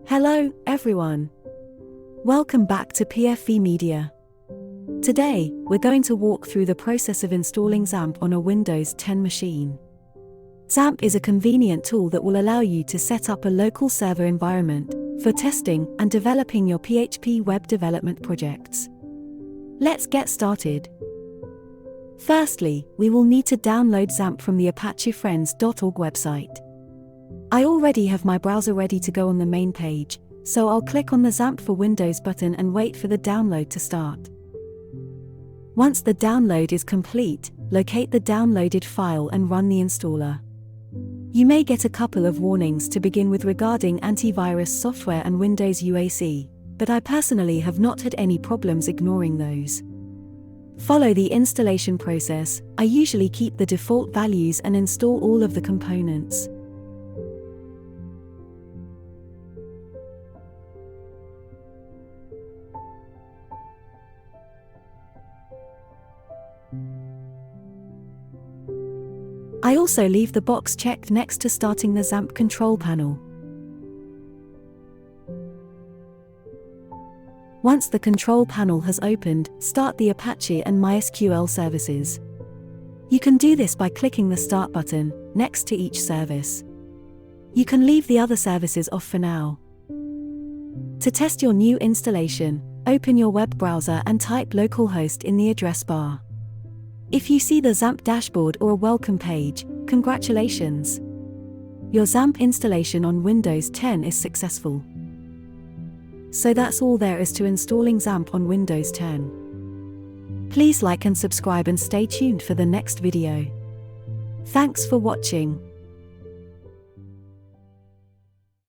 Hello, everyone. Welcome back to PFV Media. Today, we're going to walk through the process of installing Xampp on a Windows 10 machine. Xampp is a convenient tool that will allow you to set up a local server environment for testing and developing your PHP web development projects. Let's get started. Firstly, we will need to download Xampp from the apachefriends.org website. I already have my browser ready to go on the main page, so I'll click on the Xampp for Windows button and wait for the download to start. Once the download is complete, locate the downloaded file and run the installer. You may get a couple of warnings to begin with regarding antivirus software and Windows UAC, but I personally have not had any problems ignoring those. Follow the installation process. I usually keep the default values and install all of the components. I also leave the box checked next to starting the Xampp control panel. Once the control panel has opened, start the Apache and mysql services. You can do this by clicking the Start button next to each service. You can leave the other services off for now. To test your new installation, open your web browser and type localhost in the address bar. If you see the Xampp dashboard or a welcome page, congratulations! Your Xampp installation on Windows 10 is successful. So that's all there is to installing Xampp on Windows 10. Please like and subscribe and stay tuned for the next video. Thanks for watching.